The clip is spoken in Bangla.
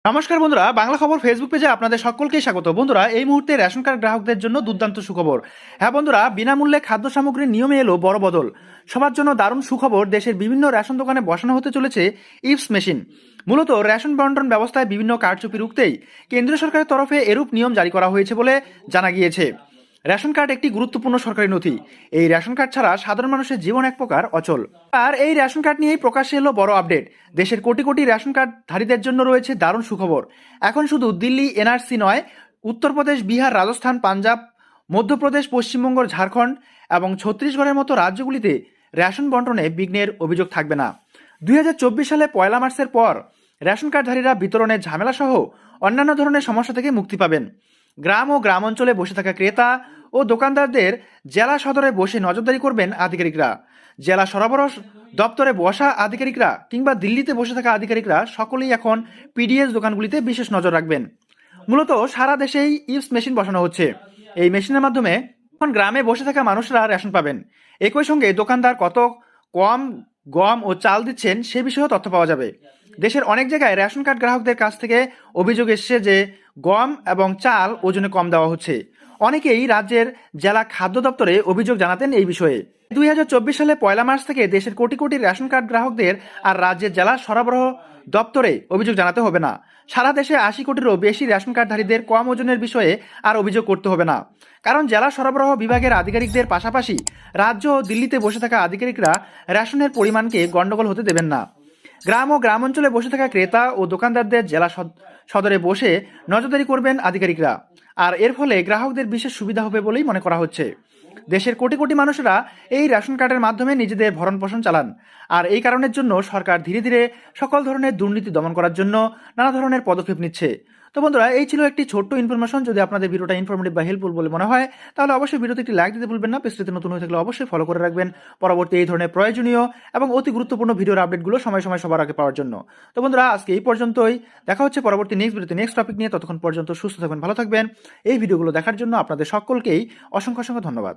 নমস্কার বন্ধুরা, বাংলা খবর ফেসবুক পেজে আপনাদের সকলকেই স্বাগত। বন্ধুরা, এই মুহূর্তে রেশন কার্ড গ্রাহকদের জন্য দুর্দান্ত সুখবর। হ্যাঁ বন্ধুরা, বিনামূল্যে খাদ্য সামগ্রীর নিয়মে এলো বড় বদল। সবার জন্য দারুণ সুখবর। দেশের বিভিন্ন রেশন দোকানে বসানো হতে চলেছে ইপস মেশিন। মূলত রেশন বন্টন ব্যবস্থায় বিভিন্ন কারচুপি রুখতেই কেন্দ্রীয় সরকারের তরফে এরূপ নিয়ম জারি করা হয়েছে বলে জানা গিয়েছে। রেশন কার্ড একটি গুরুত্বপূর্ণ সরকারি নথি। এই রেশন কার্ড ছাড়া সাধারণ মানুষের জীবন এক প্রকার অচল। আর এই রেশন কার্ড নিয়েই প্রকাশ্যে এলো বড় আপডেট। দেশের কোটি কোটি রেশন কার্ডধারীদের জন্য রয়েছে দারুণ সুখবর। এখন শুধু দিল্লি এনআরসি নয়, উত্তরপ্রদেশ, বিহার, রাজস্থান, পাঞ্জাব, মধ্যপ্রদেশ, পশ্চিমবঙ্গ, ঝাড়খণ্ড এবং ছত্তিশগড়ের মতো রাজ্যগুলিতে রেশন বন্টনে বিঘ্নের অভিযোগ থাকবে না। 2024 সালে 1 মার্চের পর রেশন কার্ডধারীরা বিতরণের ঝামেলা সহ অন্যান্য ধরনের সমস্যা থেকে মুক্তি পাবেন। গ্রাম ও গ্রাম অঞ্চলে বসে থাকা ক্রেতা ও দোকানদারদের জেলা সদরে বসে নজরদারি করবেন আধিকারিকরা। জেলা সরবরাহ দপ্তরে বসা আধিকারিকরা কিংবা দিল্লিতে বসে থাকা আধিকারিকরা সকলেই এখন পিডিএস দোকানগুলিতে বিশেষ নজর রাখবেন। মূলত সারা দেশেই ইপস মেশিন বসানো হচ্ছে। এই মেশিনের মাধ্যমে এখন গ্রামে বসে থাকা মানুষরা রেশন পাবেন। একই সঙ্গে দোকানদার কত কম গম ও চাল দিচ্ছেন সে বিষয়েও তথ্য পাওয়া যাবে। দেশের অনেক জায়গায় রেশন কার্ড গ্রাহকদের কাছ থেকে অভিযোগ এসছে যে গম এবং চাল ওজনে কম দেওয়া হচ্ছে। অনেকেই রাজ্যের জেলা খাদ্য দপ্তরে অভিযোগ জানাতেন এই বিষয়ে। 2024 সালে 1 মার্চ থেকে দেশের কোটি কোটি রেশন কার্ড গ্রাহকদের আর রাজ্যের জেলা সরবরাহ দপ্তরে অভিযোগ জানাতে হবে না। সারা দেশে 80 কোটিরও বেশি রেশন কার্ডধারীদের কম ওজনের বিষয়ে আর অভিযোগ করতে হবে না। কারণ জেলা সরবরাহ বিভাগের আধিকারিকদের পাশাপাশি রাজ্য ও দিল্লিতে বসে থাকা আধিকারিকরা রেশনের পরিমাণকে গণ্ডগোল হতে দেবেন না। গ্রাম ও গ্রাম অঞ্চলে বসে থাকা ক্রেতা ও দোকানদারদের জেলা সদরে বসে নজরদারি করবেন আধিকারিকরা। আর এর ফলে গ্রাহকদের বিশেষ সুবিধা হবে বলেই মনে করা হচ্ছে। দেশের কোটি কোটি মানুষেরা এই রেশন কার্ডের মাধ্যমে নিজেদের ভরণ পোষণ চালান। আর এই কারণের জন্য সরকার ধীরে ধীরে সকল ধরনের দুর্নীতি দমন করার জন্য নানা ধরনের পদক্ষেপ নিচ্ছে। তো বন্ধুরা, এই ছিল একটি ছোট্ট ইনফরমেশন। যদি আপনাদের ভিডিওটা ইনফরমেটিভ বা হেল্পফুল বলে মনে হয় তাহলে অবশ্যই ভিডিওতে একটি লাইক দিতে ভুলবেন না। পেজটিতে নতুন হয়ে থাকলে অবশ্যই ফলো করে রাখবেন পরবর্তী এই ধরনের প্রয়োজনীয় এবং অতি গুরুত্বপূর্ণ ভিডিওর আপডেটগুলো সময় সময় সবার আগে পাওয়ার জন্য। তো বন্ধুরা, আজকে এই পর্যন্তই। দেখা হচ্ছে পরবর্তী নেক্সট ভিডিওতে নেক্সট টপিক নিয়ে। ততক্ষণ পর্যন্ত সুস্থ থাকবেন, ভালো থাকবেন। এই ভিডিওগুলো দেখার জন্য আপনাদের সকলকেই অসংখ্য অসংখ্য ধন্যবাদ।